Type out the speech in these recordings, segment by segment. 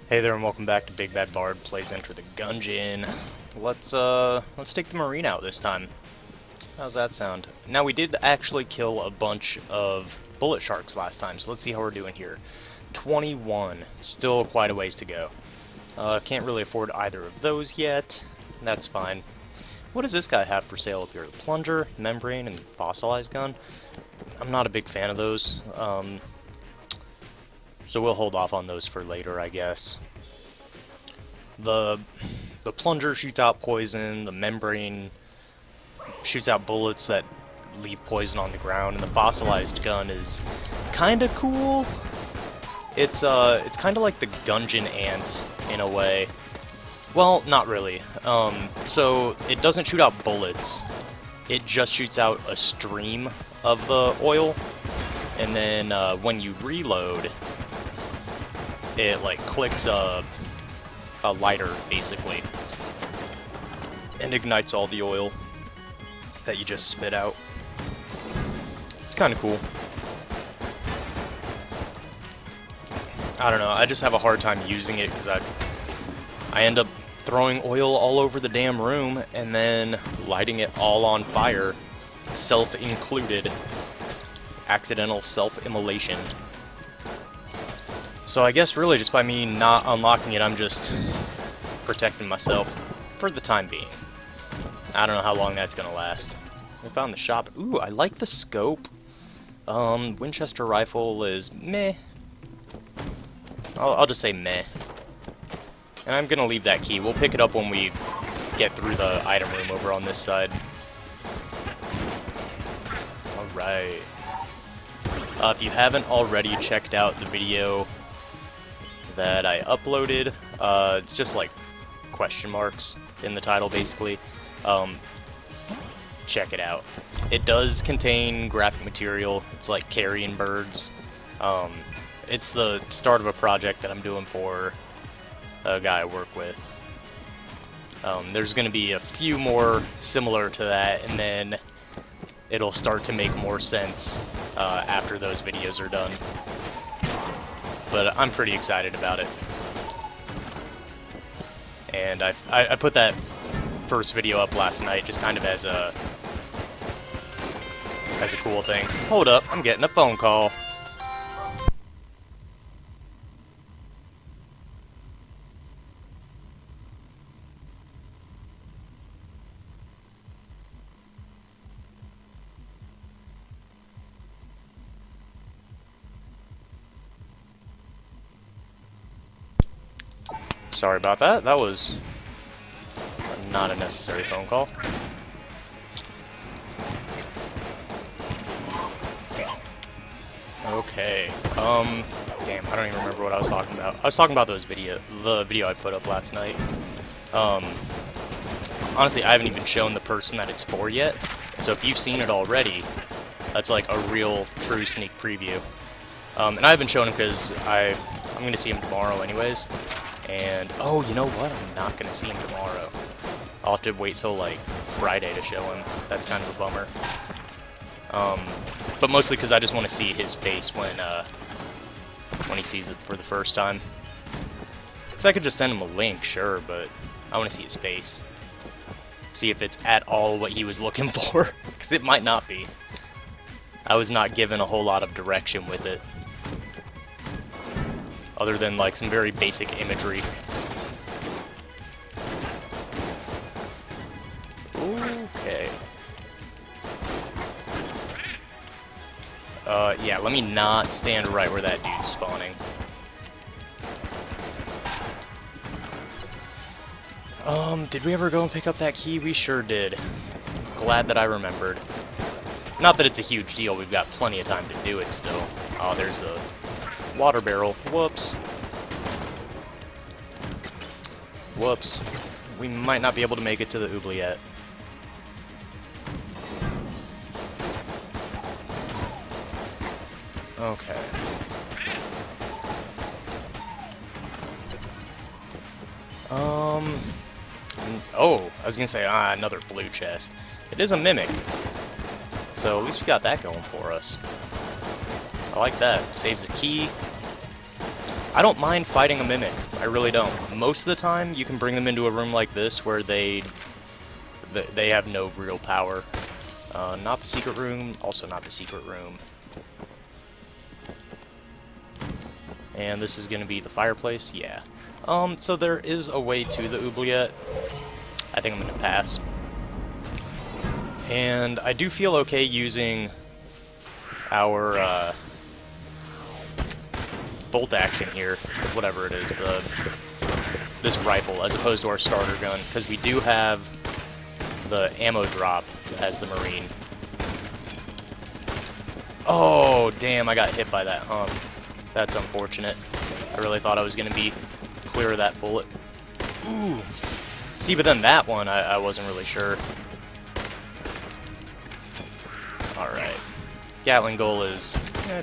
Hey there and welcome back to Big Bad Bard Plays Enter the Gungeon. Let's take the Marine out this time. How's that sound? Now we did actually kill a bunch of bullet sharks last time, so let's see how we're doing here. 21. Still quite a ways to go. Can't really afford either of those yet. That's fine. What does this guy have for sale up here? The plunger, membrane, and fossilized gun? I'm not a big fan of those. So we'll hold off on those for later, I guess. The plunger shoots out poison, the membrane shoots out bullets that leave poison on the ground, and the fossilized gun is kinda cool. It's kinda like the Gungeon ant in a way. Well, not really. So it doesn't shoot out bullets. It just shoots out a stream of the oil, and then when you reload, it like clicks a lighter basically and ignites all the oil that you just spit out. It's kind of cool. I don't know, I just have a hard time using it because I end up throwing oil all over the damn room and then lighting it all on fire, self included. Accidental self-immolation. So I guess really just by me not unlocking it, I'm just protecting myself for the time being. I don't know how long that's gonna last. We found the shop. Ooh, I like the scope. Winchester rifle is meh. I'll just say meh. And I'm gonna leave that key. We'll pick it up when we get through the item room over on this side. Alright. If you haven't already checked out the video that I uploaded, it's just like question marks in the title basically. Check it out. It does contain graphic material. It's like carrion birds. It's the start of a project that I'm doing for a guy I work with. There's going to be a few more similar to that, and then it'll start to make more sense after those videos are done. But I'm pretty excited about it. And I put that first video up last night just kind of as a cool thing. Hold up, I'm getting a phone call. Sorry about that. That was not a necessary phone call. Okay. Damn, I don't even remember what I was talking about. I was talking about the video I put up last night. Honestly, I haven't even shown the person that it's for yet. So if you've seen it already, that's like a real, true sneak preview. And I haven't shown him because I'm going to see him tomorrow anyways. And, oh, you know what? I'm not going to see him tomorrow. I'll have to wait till, like, Friday to show him. That's kind of a bummer. But mostly because I just want to see his face when he sees it for the first time. Because I could just send him a link, sure, but I want to see his face. See if it's at all what he was looking for. Because it might not be. I was not given a whole lot of direction with it. Other than, like, some very basic imagery. Okay. Yeah, let me not stand right where that dude's spawning. Did we ever go and pick up that key? We sure did. Glad that I remembered. Not that it's a huge deal, we've got plenty of time to do it still. Oh, there's the water barrel. Whoops. Whoops. We might not be able to make it to the oubliette. Okay. Oh, I was gonna say, another blue chest. It is a mimic. So at least we got that going for us. I like that. Saves a key. I don't mind fighting a Mimic. I really don't. Most of the time, you can bring them into a room like this where they have no real power. Not the secret room, also not the secret room. And this is going to be the fireplace? Yeah. So there is a way to the oubliette. I think I'm going to pass. And I do feel okay using our bolt action here, whatever it is, this rifle, as opposed to our starter gun, because we do have the ammo drop as the Marine. Oh, damn, I got hit by that hump. That's unfortunate. I really thought I was going to be clear of that bullet. Ooh. See, but then that one, I wasn't really sure. Alright. Gatling Gull is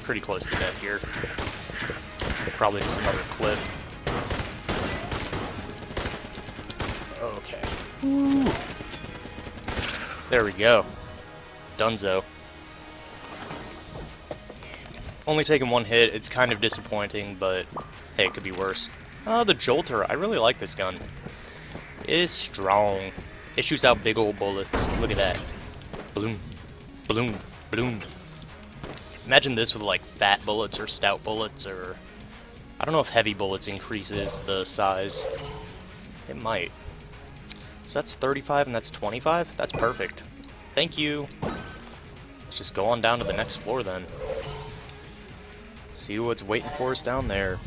pretty close to death here. Probably just another clip. Okay. Ooh. There we go. Dunzo. Only taking one hit, it's kind of disappointing, but hey, it could be worse. Oh, the Jolter. I really like this gun. It is strong. It shoots out big old bullets. Look at that. Bloom. Bloom. Bloom. Imagine this with like fat bullets or stout bullets, or I don't know if heavy bullets increases the size. It might. So that's 35 and that's 25? That's perfect. Thank you. Let's just go on down to the next floor then. See what's waiting for us down there.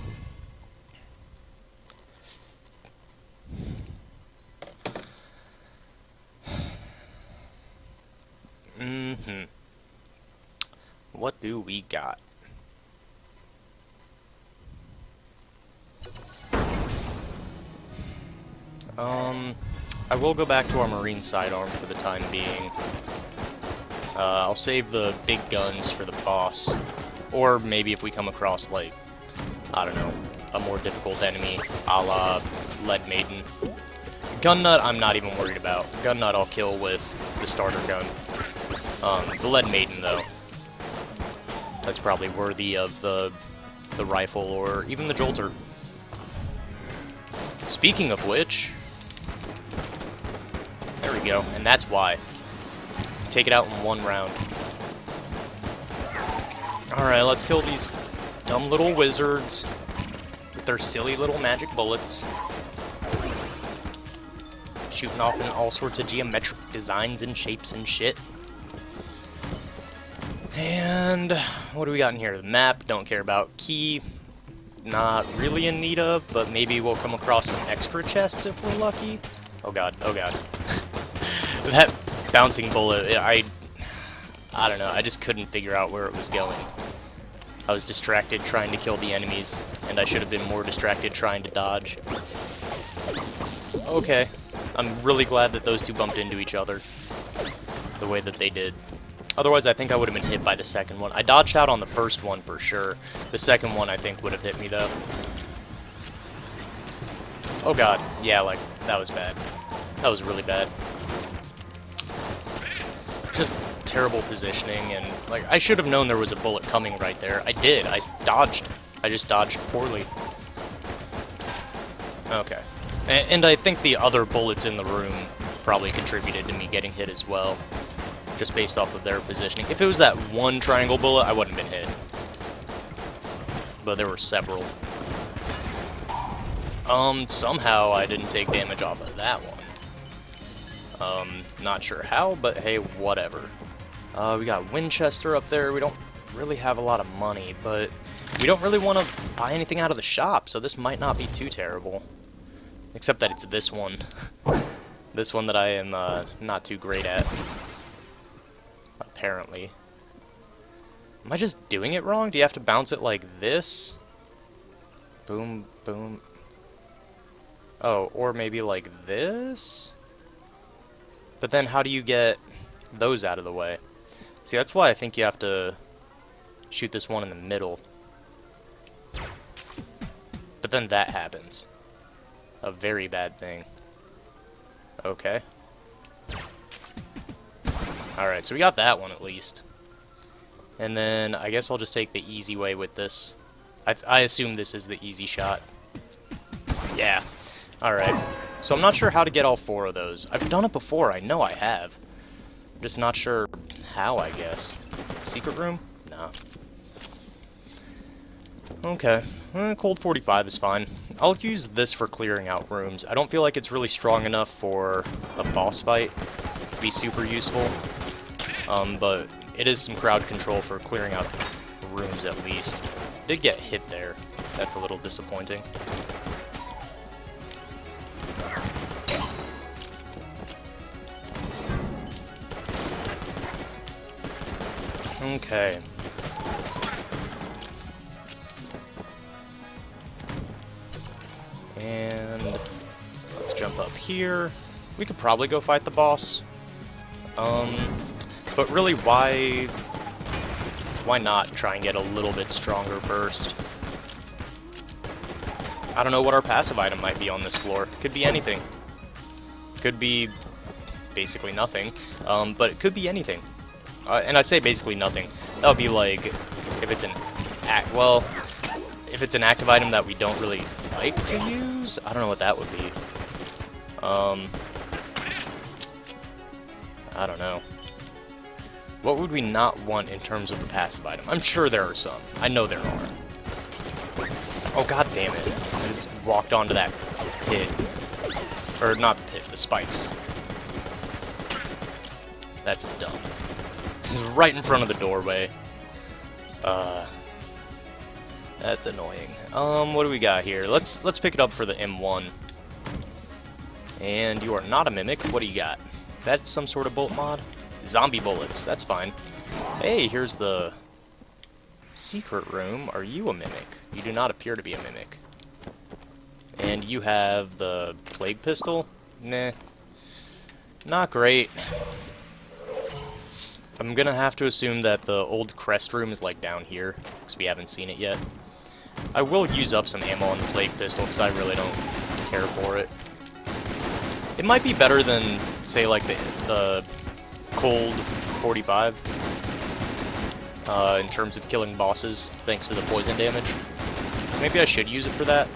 What do we got? I will go back to our Marine sidearm for the time being. I'll save the big guns for the boss. Or maybe if we come across, like, I don't know, a more difficult enemy, a la Lead Maiden. Gun Nut, I'm not even worried about. Gun Nut I'll kill with the starter gun. The Lead Maiden, though, that's probably worthy of the rifle or even the Jolter. Speaking of which, there we go, and that's why. Take it out in one round. Alright, let's kill these dumb little wizards with their silly little magic bullets. Shooting off in all sorts of geometric designs and shapes and shit. And what do we got in here? The map, don't care about. Key, not really in need of, but maybe we'll come across some extra chests if we're lucky. Oh god, oh god. That bouncing bullet, I don't know, I just couldn't figure out where it was going. I was distracted trying to kill the enemies, and I should have been more distracted trying to dodge. Okay, I'm really glad that those two bumped into each other the way that they did. Otherwise, I think I would have been hit by the second one. I dodged out on the first one for sure. The second one, I think, would have hit me, though. Oh god, yeah, like, that was bad. That was really bad. Just terrible positioning, and, like, I should have known there was a bullet coming right there. I did. I dodged. I just dodged poorly. Okay. And I think the other bullets in the room probably contributed to me getting hit as well, just based off of their positioning. If it was that one triangle bullet, I wouldn't have been hit. But there were several. Somehow I didn't take damage off of that one. Not sure how, but hey, whatever. We got Winchester up there. We don't really have a lot of money, but we don't really want to buy anything out of the shop, so this might not be too terrible. Except that it's this one. This one that I am not too great at. Apparently. Am I just doing it wrong? Do you have to bounce it like this? Boom, boom. Oh, or maybe like this? But then how do you get those out of the way? See, that's why I think you have to shoot this one in the middle. But then that happens. A very bad thing. Okay. Alright, so we got that one at least. And then I guess I'll just take the easy way with this. I assume this is the easy shot. Yeah. Alright. So I'm not sure how to get all 4 of those. I've done it before, I know I have. I'm just not sure how, I guess. Secret room? No. Okay. Cold 45 is fine. I'll use this for clearing out rooms. I don't feel like it's really strong enough for a boss fight to be super useful. But it is some crowd control for clearing out rooms at least. Did get hit there. That's a little disappointing. Okay. And let's jump up here. We could probably go fight the boss. But really, why not try and get a little bit stronger first? I don't know what our passive item might be on this floor. Could be anything. Could be basically nothing. But it could be anything. And I say basically nothing. That would be like if it's an if it's an active item that we don't really like to use. I don't know what that would be. I don't know. What would we not want in terms of the passive item? I'm sure there are some. I know there are. Oh, god damn it. I just walked onto that pit. Or not the pit, the spikes. This is right in front of the doorway. That's annoying. What do we got here? Let's pick it up for the M1. And you are not a mimic. What do you got? That's some sort of bullet mod? Zombie bullets. That's fine. Hey, here's the secret room. Are you a mimic? You do not appear to be a mimic. And you have the plague pistol? Nah. Not great. I'm gonna have to assume that the old crest room is like down here, because we haven't seen it yet. I will use up some ammo on the plague pistol, because I really don't care for it. It might be better than, say, like the cold 45, in terms of killing bosses, thanks to the poison damage. So maybe I should use it for that.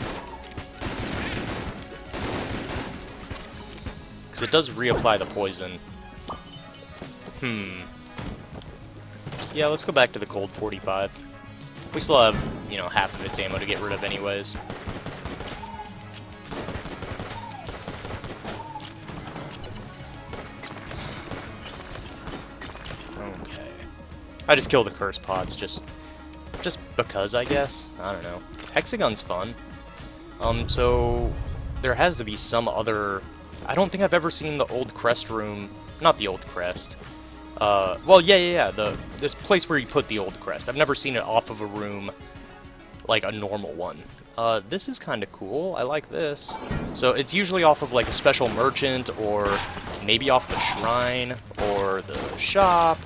Because it does reapply the poison. Yeah, let's go back to the cold 45. We still have, you know, half of its ammo to get rid of anyways. Okay. I just killed the curse pots just because, I guess. I don't know. Hexagon's fun. So there has to be some other... I don't think I've ever seen the old crest room... Not the old crest. Well, yeah, this place where you put the old crest. I've never seen it off of a room like a normal one. This is kind of cool. I like this. So it's usually off of like a special merchant, or maybe off the shrine, or the shop,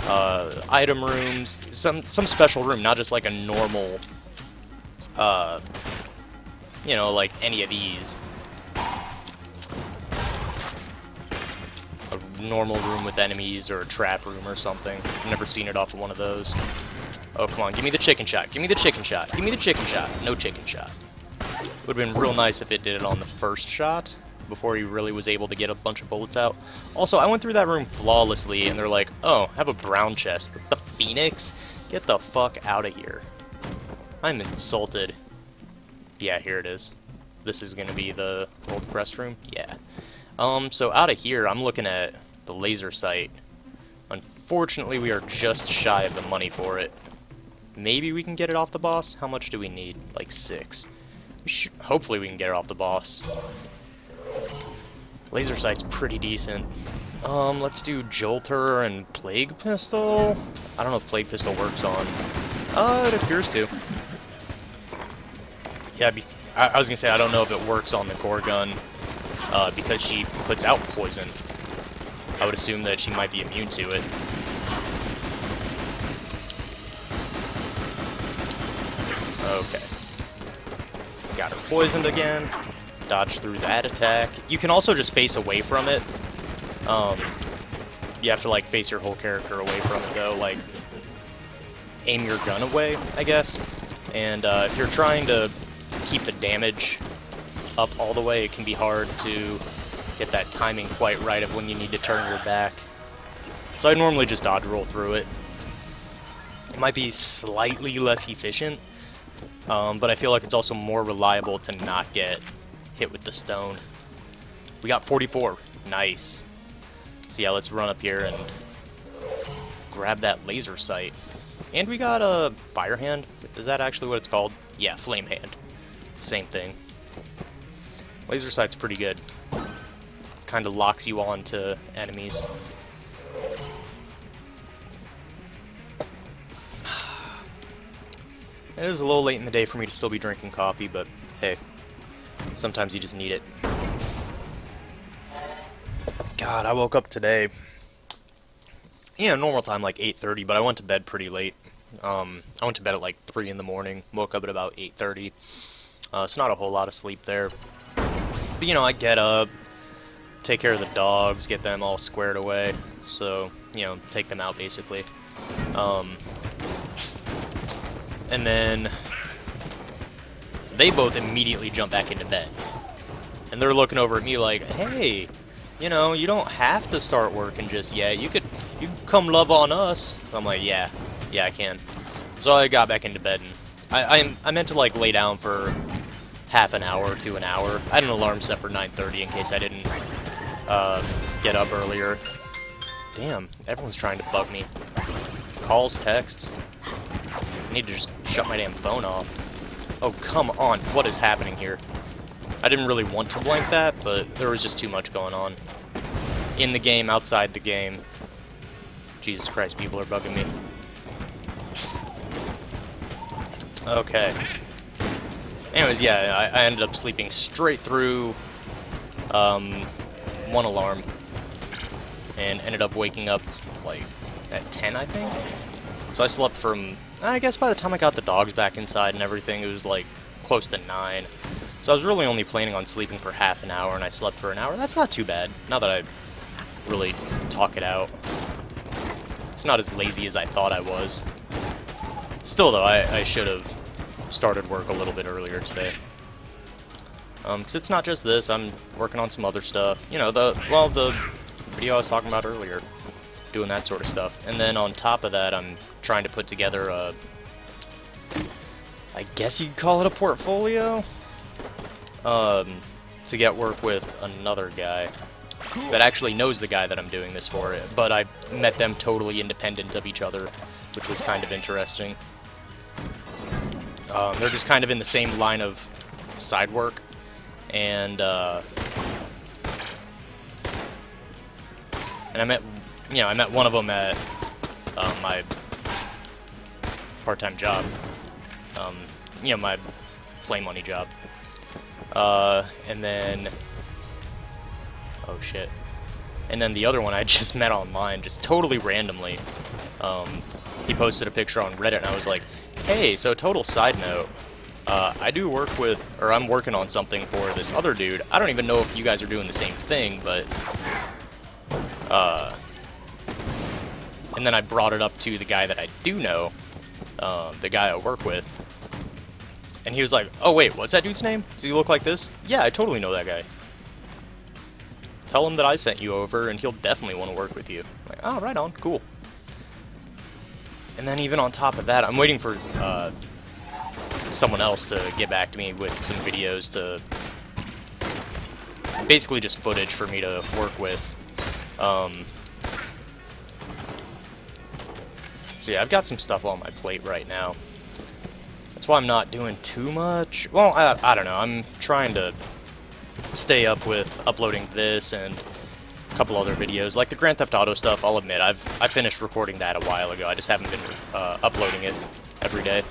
item rooms, some special room, not just like a normal, you know, like any of these. Normal room with enemies, or a trap room or something. I've never seen it off of one of those. Oh, come on, give me the chicken shot. Give me the chicken shot. Give me the chicken shot. No chicken shot. Would have been real nice if it did it on the first shot, before he really was able to get a bunch of bullets out. Also, I went through that room flawlessly, and they're like, oh, have a brown chest with the Phoenix? Get the fuck out of here. I'm insulted. Yeah, here it is. This is gonna be the old crest room? Yeah. So out of here, I'm looking at the laser sight. Unfortunately, we are just shy of the money for it. Maybe we can get it off the boss? How much do we need? Like 6. Hopefully we can get it off the boss. Laser sight's pretty decent. Let's do Jolter and Plague Pistol? I don't know if Plague Pistol works on... it appears to. Yeah, I was gonna say, I don't know if it works on the Gorgon, because she puts out poison. I would assume that she might be immune to it. Okay. Got her poisoned again. Dodge through that attack. You can also just face away from it. You have to, like, face your whole character away from it, though. Like, aim your gun away, I guess. And if you're trying to keep the damage up all the way, it can be hard to get that timing quite right of when you need to turn your back. So I normally just dodge roll through it. It might be slightly less efficient, but I feel like it's also more reliable to not get hit with the stone. We got 44. Nice. So yeah, let's run up here and grab that laser sight. And we got a fire hand. Is that actually what it's called? Yeah, flame hand. Same thing. Laser sight's pretty good. Kind of locks you on to enemies. It is a little late in the day for me to still be drinking coffee, but hey, sometimes you just need it. God, I woke up today. Yeah, normal time like 8:30, but I went to bed pretty late. I went to bed at like 3 in the morning, woke up at about 8:30. It's not a whole lot of sleep there. But you know, I get up, take care of the dogs, get them all squared away. So, you know, take them out basically. And then they both immediately jump back into bed. And they're looking over at me like, hey, you know, you don't have to start working just yet. You can come love on us. I'm like, yeah, I can. So I got back into bed, and I meant to like lay down for half an hour to an hour. I had an alarm set for 9:30 in case I didn't get up earlier. Damn, everyone's trying to bug me. Calls, texts. I need to just shut my damn phone off. Oh, come on. What is happening here? I didn't really want to blank that, but there was just too much going on. In the game, outside the game. Jesus Christ, people are bugging me. Okay. Anyways, yeah, I ended up sleeping straight through one alarm. And ended up waking up, like, at 10, I think? So I slept from... I guess by the time I got the dogs back inside and everything, it was, like, close to 9. So I was really only planning on sleeping for half an hour, and I slept for an hour. That's not too bad, now that I really talk it out. It's not as lazy as I thought I was. Still, though, I should have started work a little bit earlier today. Because it's not just this, I'm working on some other stuff. You know, the video I was talking about earlier. Doing that sort of stuff. And then on top of that, I'm trying to put together a... I guess you'd call it a portfolio? To get work with another guy that actually knows the guy that I'm doing this for, but I met them totally independent of each other, which was kind of interesting. They're just kind of in the same line of side work, and I met one of them at my part-time job, my play money job. And then, oh shit. And then the other one I just met online, just totally randomly. He posted a picture on Reddit, and I was like, hey, so total side note, I do work with, or I'm working on something for this other dude. I don't even know if you guys are doing the same thing, but, and then I brought it up to the guy that I do know, the guy I work with. And he was like, oh wait, what's that dude's name? Does he look like this? Yeah, I totally know that guy. Tell him that I sent you over, and he'll definitely want to work with you. I'm like, oh, right on, cool. And then even on top of that, I'm waiting for someone else to get back to me with some videos to... basically just footage for me to work with. So yeah, I've got some stuff on my plate right now. That's why I'm not doing too much. Well, I don't know. I'm trying to stay up with uploading this and a couple other videos. Like the Grand Theft Auto stuff, I'll admit, I finished recording that a while ago. I just haven't been uploading it every day.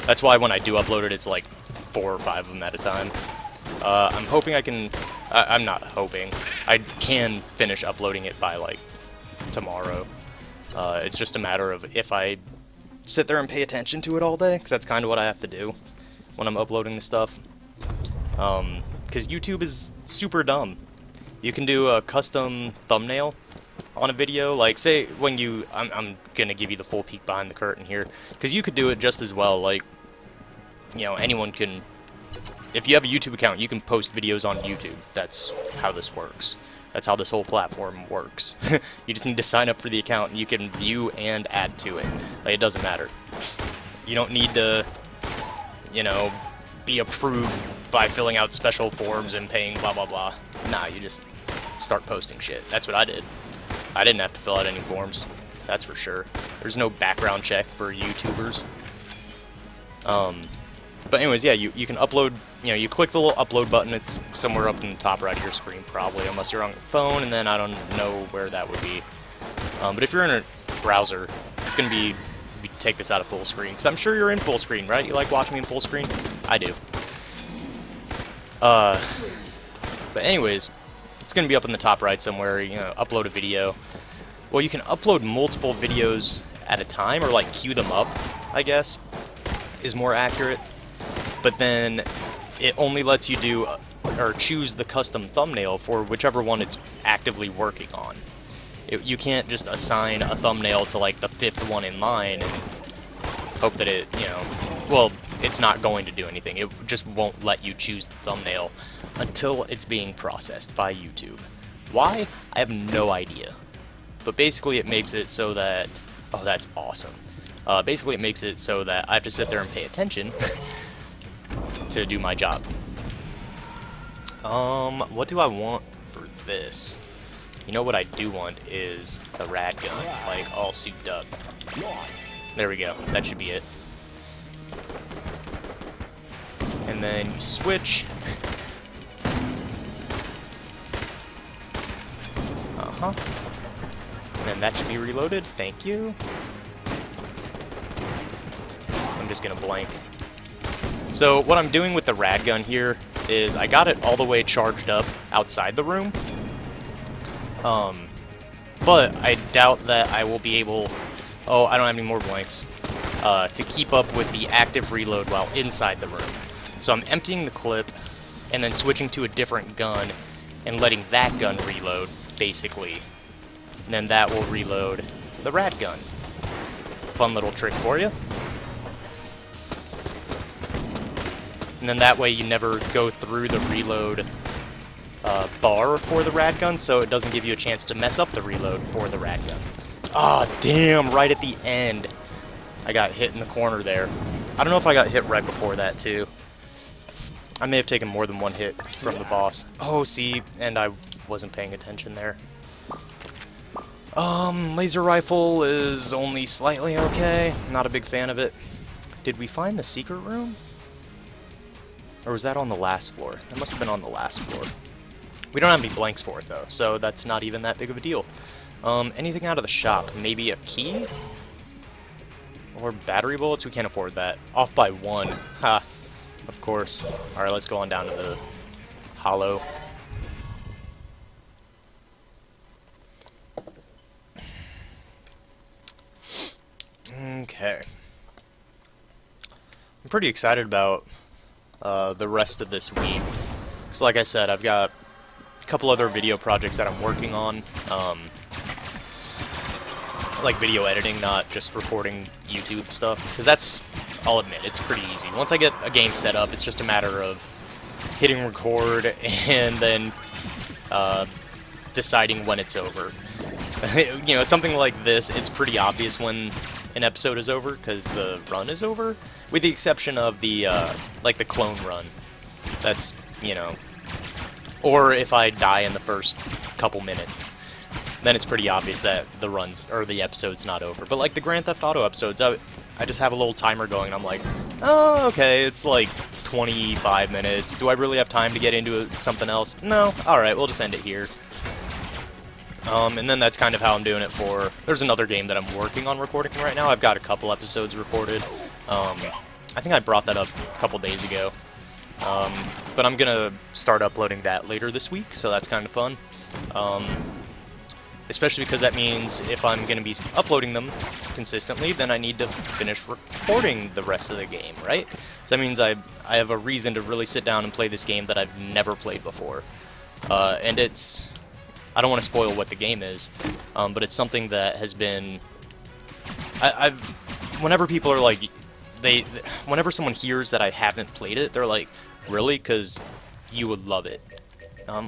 That's why when I do upload it, it's like 4 or 5 of them at a time. I'm hoping I can... I'm not hoping. I can finish uploading it by, like, tomorrow. It's just a matter of if I sit there and pay attention to it all day, because that's kind of what I have to do when I'm uploading the stuff. Because YouTube is super dumb. You can do a custom thumbnail on a video, like, say, when you... I'm gonna give you the full peek behind the curtain here, because you could do it just as well, like, you know, anyone can. If you have a YouTube account, you can post videos on YouTube. That's how this works. That's how this whole platform works. You just need to sign up for the account, and you can view and add to it. Like, it doesn't matter. You don't need to, you know, be approved by filling out special forms and paying blah blah blah. Nah, you just start posting shit. That's what I did. I didn't have to fill out any forms. That's for sure. There's no background check for YouTubers. But anyways, yeah, you can upload, you know, you click the little upload button, it's somewhere up in the top right of your screen probably, unless you're on your phone, and then I don't know where that would be. But if you're in a browser, it's going to be, you take this out of full screen, because I'm sure you're in full screen, right? You like watching me in full screen? I do. But anyways, it's going to be up in the top right somewhere, you know, upload a video. Well, you can upload multiple videos at a time, or like queue them up, I guess, is more accurate. But then it only lets you do, or choose the custom thumbnail for whichever one it's actively working on. You can't just assign a thumbnail to like the 5th one in line and hope that it, you know, well, it's not going to do anything. It just won't let you choose the thumbnail until it's being processed by YouTube. Why? I have no idea. But basically it makes it so that, oh, that's awesome. Basically it makes it so that I have to sit there and pay attention to do my job. What do I want for this? You know what I do want is the rad gun, like all souped up. There we go, that should be it. And then you switch. Uh-huh. And then that should be reloaded, thank you. I'm just gonna blank. So what I'm doing with the rad gun here is I got it all the way charged up outside the room. But I doubt that I will be able, oh, I don't have any more blanks, to keep up with the active reload while inside the room. So I'm emptying the clip and then switching to a different gun and letting that gun reload, basically. And then that will reload the rad gun. Fun little trick for you. And then that way you never go through the reload bar for the rad gun, so it doesn't give you a chance to mess up the reload for the rad gun. Ah, damn, right at the end. I got hit in the corner there. I don't know if I got hit right before that, too. I may have taken more than one hit from the boss. Oh, see, and I wasn't paying attention there. Laser rifle is only slightly okay. Not a big fan of it. Did we find the secret room? Or was that on the last floor? That must have been on the last floor. We don't have any blanks for it, though, so that's not even that big of a deal. Anything out of the shop? Maybe a key? Or battery bullets? We can't afford that. Off by 1. Ha. Of course. Alright, let's go on down to the hollow. Okay. I'm pretty excited about the rest of this week. So like I said, I've got a couple other video projects that I'm working on. Like video editing, not just recording YouTube stuff. Because that's, I'll admit, it's pretty easy. Once I get a game set up, it's just a matter of hitting record and then deciding when it's over. You know, something like this, it's pretty obvious when an episode is over, because the run is over, with the exception of the, like the clone run. That's, you know, or if I die in the first couple minutes, then it's pretty obvious that the run's, or the episode's not over. But like the Grand Theft Auto episodes, I just have a little timer going, and I'm like, oh, okay, it's like 25 minutes. Do I really have time to get into something else? No? Alright, we'll just end it here. And then that's kind of how I'm doing it for... There's another game that I'm working on recording right now. I've got a couple episodes recorded. I think I brought that up a couple days ago. But I'm gonna start uploading that later this week, so that's kind of fun. Especially because that means if I'm gonna be uploading them consistently, then I need to finish recording the rest of the game, right? So that means I have a reason to really sit down and play this game that I've never played before. And it's... I don't want to spoil what the game is, but it's something that has been... whenever people are like, whenever someone hears that I haven't played it, they're like, really? Because you would love it.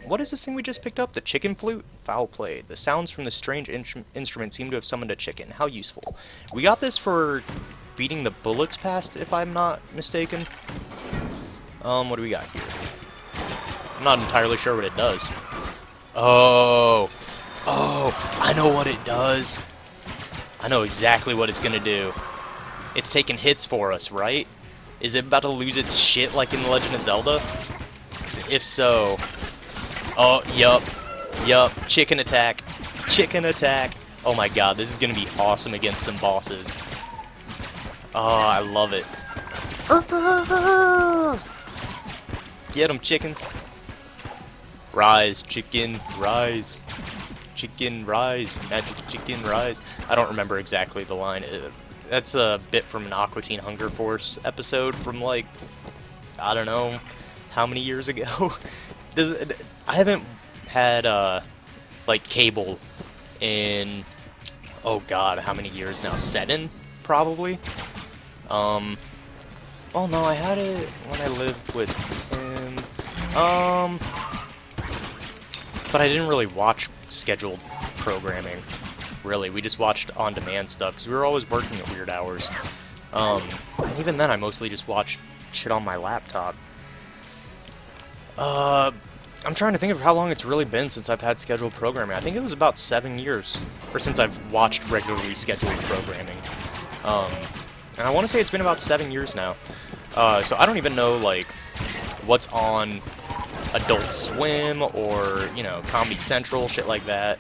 What is this thing we just picked up? The chicken flute? Foul play. The sounds from this strange instrument seem to have summoned a chicken. How useful. We got this for beating the bullets past, if I'm not mistaken. What do we got here? I'm not entirely sure what it does. Oh, I know what it does. I know exactly what it's gonna do. It's taking hits for us, right? Is it about to lose its shit like in The Legend of Zelda? If so... Oh, yup, chicken attack, Oh my god, this is gonna be awesome against some bosses. Oh, I love it. Get 'em, chickens. Rise, chicken, rise. Chicken, rise. Magic chicken, rise. I don't remember exactly the line. That's a bit from an Aqua Teen Hunger Force episode from, like, I don't know how many years ago. I haven't had, like, cable in, oh god, how many years now? 7, probably? Oh no, I had it when I lived with him. But I didn't really watch scheduled programming. Really, we just watched on-demand stuff, because we were always working at weird hours. And even then, I mostly just watched shit on my laptop. I'm trying to think of how long it's really been since I've had scheduled programming. I think it was about 7 years, or since I've watched regularly scheduled programming. And I want to say it's been about 7 years now. So I don't even know, like, what's on Adult Swim or, you know, Comedy Central, shit like that.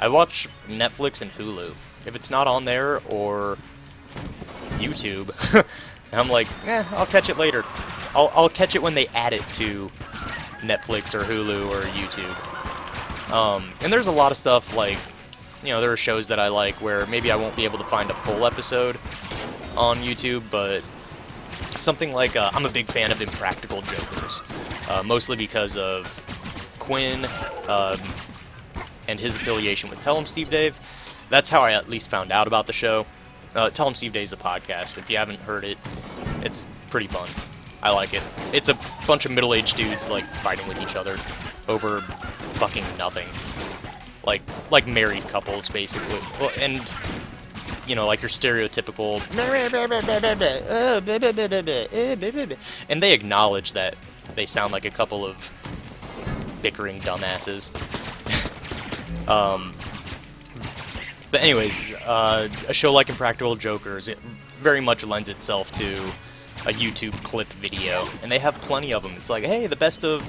I watch Netflix and Hulu. If it's not on there, or YouTube, I'm like, I'll catch it later. I'll catch it when they add it to Netflix or Hulu or YouTube. And there's a lot of stuff, like, you know, there are shows that I like where maybe I won't be able to find a full episode on YouTube, but something like, I'm a big fan of Impractical Jokers, mostly because of Quinn, and his affiliation with Tell 'em Steve Dave. That's how I at least found out about the show. Tell 'em Steve Dave's a podcast. If you haven't heard it, it's pretty fun. I like it. It's a bunch of middle-aged dudes, like, fighting with each other over fucking nothing. Like married couples, basically. Well, and, you know, like your stereotypical... And they acknowledge that they sound like a couple of bickering dumbasses. But anyways, a show like Impractical Jokers, it very much lends itself to a YouTube clip video, and they have plenty of them. It's like, hey, the best of,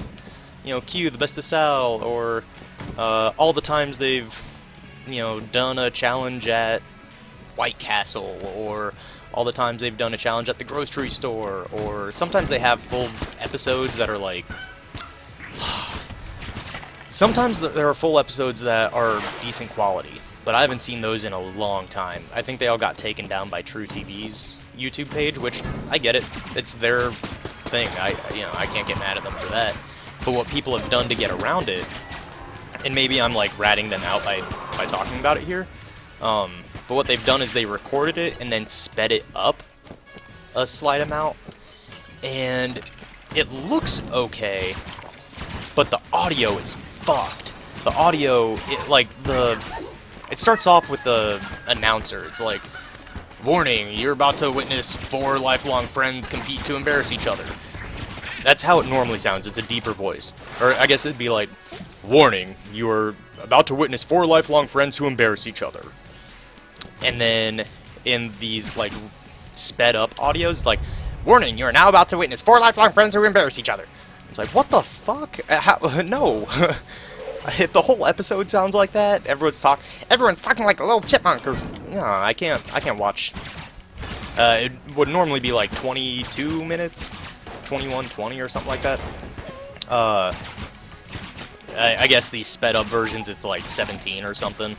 you know, Q, the best of Sal, or all the times they've, you know, done a challenge at White Castle, or all the times they've done a challenge at the grocery store, or sometimes they have full episodes that are like... Sometimes there are full episodes that are decent quality, but I haven't seen those in a long time. I think they all got taken down by truTV's YouTube page, which, I get it. It's their thing. I can't get mad at them for that. But what people have done to get around it, and maybe I'm, like, ratting them out by talking about it here, but what they've done is they recorded it and then sped it up a slight amount, and it looks okay, but the audio is fucked. The audio, it starts off with the announcer. It's like, warning, you're about to witness 4 lifelong friends compete to embarrass each other. That's how it normally sounds. It's a deeper voice. Or I guess it'd be like, warning, you are about to witness 4 lifelong friends who embarrass each other. And then in these, like, sped up audios, it's like, warning, you are now about to witness 4 lifelong friends who embarrass each other. It's like, what the fuck? No. If the whole episode sounds like that, everyone's talking like a little chipmunk. Or, no, I can't watch. It would normally be like 22 minutes, 21:20 or something like that. I guess these sped up versions, it's like 17 or something.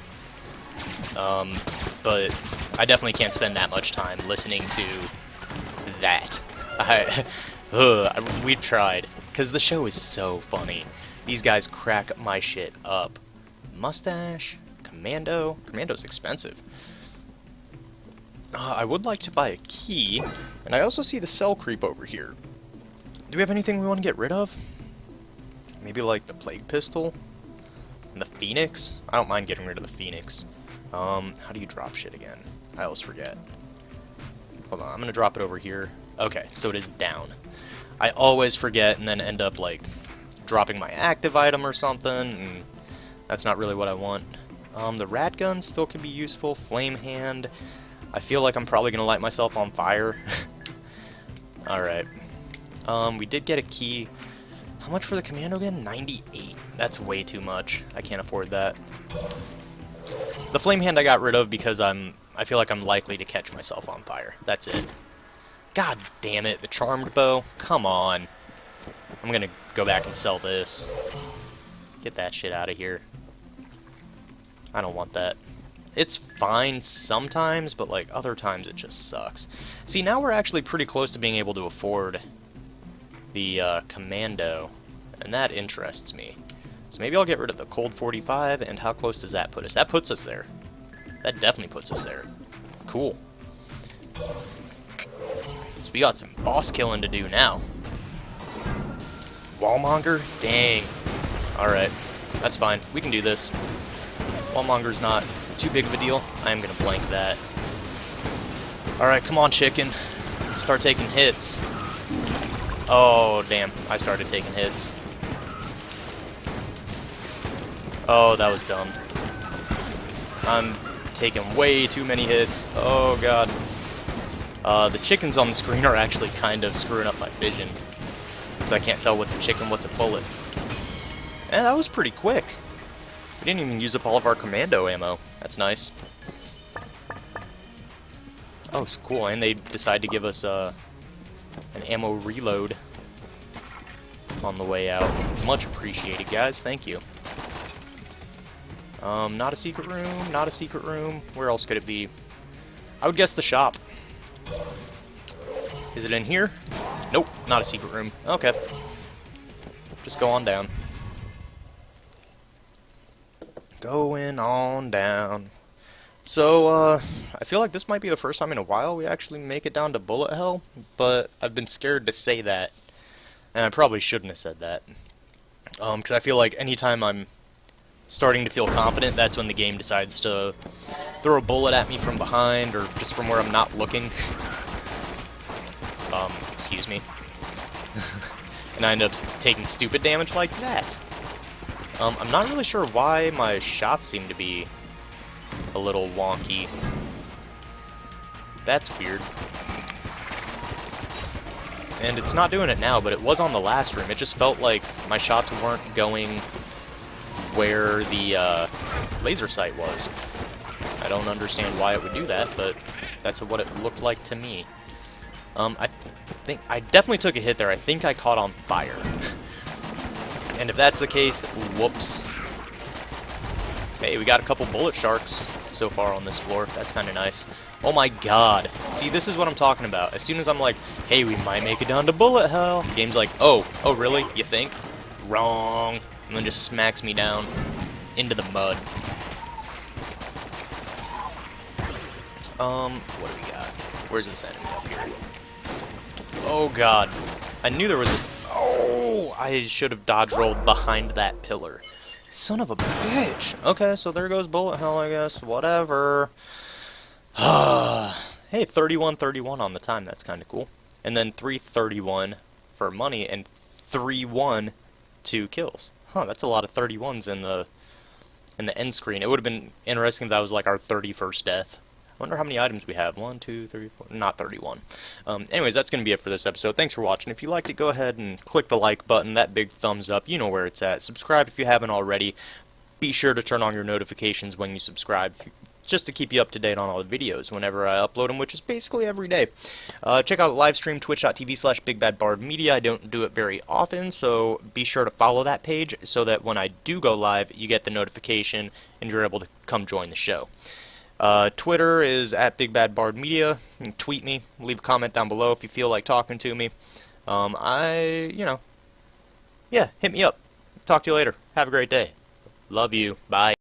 But I definitely can't spend that much time listening to that. We've tried, because the show is so funny. These guys crack my shit up. Mustache? Commando? Commando's expensive. I would like to buy a key, and I also see the cell creep over here. Do we have anything we want to get rid of? Maybe like the Plague Pistol? And the Phoenix? I don't mind getting rid of the Phoenix. How do you drop shit again? I always forget. Hold on, I'm gonna drop it over here. Okay, so it is down. I always forget and then end up, like, dropping my active item or something, and that's not really what I want. The rat gun still could be useful. Flame hand. I feel like I'm probably gonna light myself on fire. Alright. We did get a key. How much for the commando again? 98. That's way too much. I can't afford that. The flame hand I got rid of because I feel like I'm likely to catch myself on fire. That's it. God damn it, the charmed bow. Come on. I'm gonna go back and sell this. Get that shit out of here. I don't want that. It's fine sometimes, but like other times it just sucks. See, now we're actually pretty close to being able to afford the commando, and that interests me. So maybe I'll get rid of the Cold 45, and how close does that put us? That puts us there. That definitely puts us there. Cool. So we got some boss killing to do now. Wallmonger? Dang. Alright, that's fine. We can do this. Wallmonger's not too big of a deal. I am going to blank that. Alright, come on, chicken. Start taking hits. Oh, damn. I started taking hits. Oh, that was dumb. I'm taking way too many hits. Oh, God. The chickens on the screen are actually kind of screwing up my vision. Because I can't tell what's a chicken, what's a bullet. And that was pretty quick. We didn't even use up all of our commando ammo. That's nice. Oh, it's cool. And they decide to give us an ammo reload on the way out. Much appreciated, guys. Thank you. Not a secret room. Not a secret room. Where else could it be? I would guess the shop. Is it in here? Nope. Not a secret room. Okay. Just go on down. Going on down. So, I feel like this might be the first time in a while we actually make it down to bullet hell, but I've been scared to say that, and I probably shouldn't have said that. Because I feel like anytime I'm starting to feel confident, that's when the game decides to throw a bullet at me from behind, or just from where I'm not looking. Excuse me. And I end up taking stupid damage like that. I'm not really sure why my shots seem to be a little wonky. That's weird. And it's not doing it now, but it was on the last room. It just felt like my shots weren't going where the laser sight was. I don't understand why it would do that, but that's what it looked like to me. I think I definitely took a hit there. I think I caught on fire. And if that's the case, whoops. Hey, we got a couple bullet sharks so far on this floor. That's kind of nice. Oh my god. See, this is what I'm talking about. As soon as I'm like, hey, we might make it down to bullet hell, the game's like, oh really? You think? Wrong. And then just smacks me down into the mud. What do we got? Where's this enemy up here? Oh god. I knew there was a... Oh! I should have dodge rolled behind that pillar. Son of a bitch! Okay, so there goes bullet hell, I guess. Whatever. Hey, 31-31 on the time. That's kind of cool. And then 331 for money and 3-1 2 kills. Huh, that's a lot of 31s in the end screen. It would have been interesting if that was like our 31st death. I wonder how many items we have. 1, 2, 3, 4... Not 31. Anyways, that's going to be it for this episode. Thanks for watching. If you liked it, go ahead and click the like button, that big thumbs up. You know where it's at. Subscribe if you haven't already. Be sure to turn on your notifications when you subscribe, just to keep you up to date on all the videos whenever I upload them, which is basically every day. Check out the live stream, twitch.tv/BigBadBardMedia. I don't do it very often, so be sure to follow that page so that when I do go live, you get the notification and you're able to come join the show. Twitter is @BigBadBardMedia. You can tweet me, leave a comment down below if you feel like talking to me. Yeah, hit me up. Talk to you later. Have a great day. Love you. Bye.